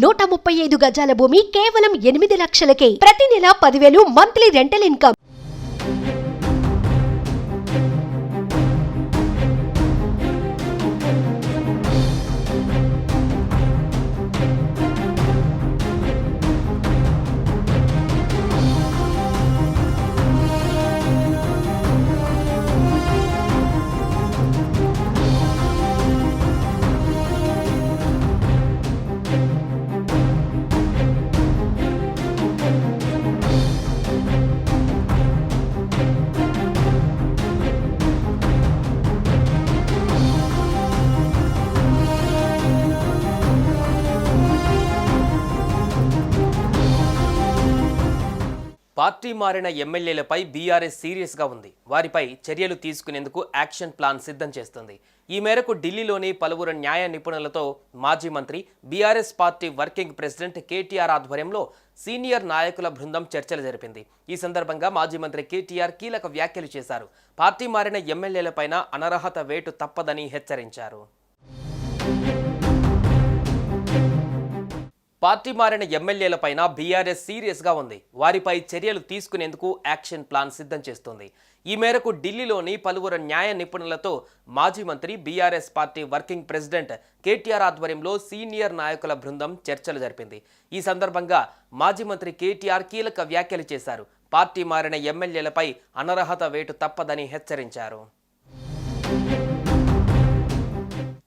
135 గజాల భూమి కేవలం 8 లక్షలకే. ప్రతి నెల 10,000 మంత్లీ రెంటల్ ఇన్కమ్. పార్టీ మారిన ఎమ్మెల్యేలపై బీఆర్ఎస్ సీరియస్గా ఉంది. వారిపై చర్యలు తీసుకునేందుకు యాక్షన్ ప్లాన్ సిద్ధం చేస్తుంది. ఈ మేరకు ఢిల్లీలోని పలువురు న్యాయ నిపుణులతో మాజీ మంత్రి, BRS party working president KTR ఆధ్వర్యంలో సీనియర్ నాయకుల బృందం చర్చలు జరిపింది. ఈ సందర్భంగా మాజీ మంత్రి కేటీఆర్ కీలక వ్యాఖ్యలు చేశారు. పార్టీ మారిన ఎమ్మెల్యేలపైన అనర్హత వేటు తప్పదని హెచ్చరించారు. పార్టీ మారిన ఎమ్మెల్యేలపైన బీఆర్ఎస్ సీరియస్గా ఉంది. వారిపై చర్యలు తీసుకునేందుకు యాక్షన్ ప్లాన్ సిద్ధం చేస్తోంది. ఈ మేరకు ఢిల్లీలోని పలువురు న్యాయ నిపుణులతో మాజీ మంత్రి, BRS party working president KTR ఆధ్వర్యంలో సీనియర్ నాయకుల బృందం చర్చలు జరిపింది. ఈ సందర్భంగా మాజీ మంత్రి కేటీఆర్ కీలక వ్యాఖ్యలు చేశారు. పార్టీ మారిన ఎమ్మెల్యేలపై అనర్హత వేటు తప్పదని హెచ్చరించారు.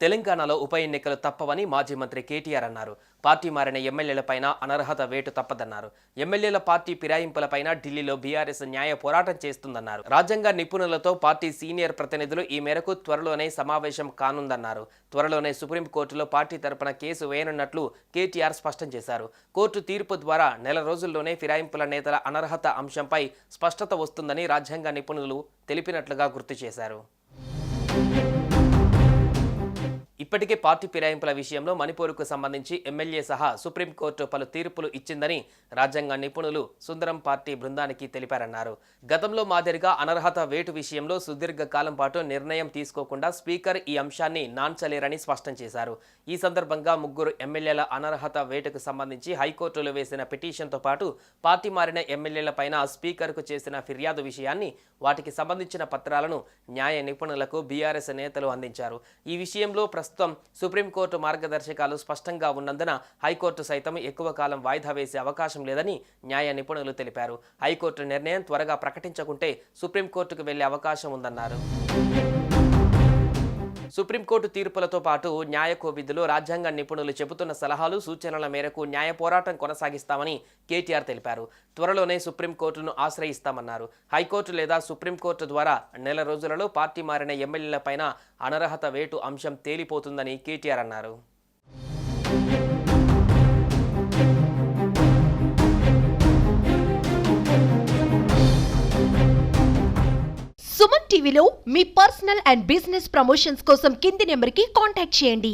తెలంగాణలో ఉప ఎన్నికలు తప్పవని మాజీ మంత్రి కేటీఆర్ అన్నారు. పార్టీ మారిన ఎమ్మెల్యేలపైన అనర్హత వేటు తప్పదన్నారు. ఎమ్మెల్యేల పార్టీ ఫిరాయింపులపైన ఢిల్లీలో బీఆర్ఎస్ న్యాయ పోరాటం చేస్తుందన్నారు. రాజ్యాంగ నిపుణులతో పార్టీ సీనియర్ ప్రతినిధులు ఈ మేరకు త్వరలోనే సమావేశం కానుందన్నారు. త్వరలోనే సుప్రీంకోర్టులో పార్టీ తరపున కేసు వేయనున్నట్లు కేటీఆర్ స్పష్టం చేశారు. కోర్టు తీర్పు ద్వారా నెల రోజుల్లోనే ఫిరాయింపుల నేతల అనర్హత అంశంపై స్పష్టత వస్తుందని రాజ్యాంగ నిపుణులు తెలిపినట్లుగా గుర్తు చేశారు. ఇప్పటికే పార్టీ ఫిరాయింపుల విషయంలో మణిపూర్కు సంబంధించి ఎమ్మెల్యే సహా సుప్రీంకోర్టు పలు తీర్పులు ఇచ్చిందని రాజ్యాంగ నిపుణులు సుందరం పార్టీ బృందానికి తెలిపారన్నారు. గతంలో మాదిరిగా అనర్హత వేటు విషయంలో సుదీర్ఘ కాలం పాటు నిర్ణయం తీసుకోకుండా స్పీకర్ ఈ అంశాన్ని నాన్చలేరని స్పష్టం చేశారు. ఈ సందర్భంగా 3 ఎమ్మెల్యేల అనర్హత వేటుకు సంబంధించి హైకోర్టులో వేసిన పిటిషన్తో పాటు పార్టీ మారిన ఎమ్మెల్యేలపైన స్పీకర్కు చేసిన ఫిర్యాదు విషయాన్ని, వాటికి సంబంధించిన పత్రాలను న్యాయ నిపుణులకు బీఆర్ఎస్ నేతలు అందించారు. ఈ విషయంలో ప్రస్తుతం సుప్రీంకోర్టు మార్గదర్శకాలు స్పష్టంగా ఉన్నందున హైకోర్టు సైతం ఎక్కువ కాలం వాయిదా వేసే అవకాశం లేదని న్యాయ నిపుణులు తెలిపారు. హైకోర్టు నిర్ణయం త్వరగా ప్రకటించకుంటే సుప్రీంకోర్టుకు వెళ్లే అవకాశం ఉందన్నారు. సుప్రీంకోర్టు తీర్పులతో పాటు న్యాయ కోవిధులు, రాజ్యాంగ నిపుణులు చెబుతున్న సలహాలు, సూచనల మేరకు న్యాయ పోరాటం కొనసాగిస్తామని కేటీఆర్ తెలిపారు. త్వరలోనే సుప్రీంకోర్టును ఆశ్రయిస్తామన్నారు. హైకోర్టు లేదా సుప్రీంకోర్టు ద్వారా నెల రోజులలో పార్టీ మారిన ఎమ్మెల్యేలపైన అనర్హత వేటు అంశం తేలిపోతుందని కేటీఆర్ అన్నారు. సుమన్ టీవీలో మీ పర్సనల్ అండ్ బిజినెస్ ప్రమోషన్స్ కోసం కింది నెంబర్కి కాంటాక్ట్ చేయండి.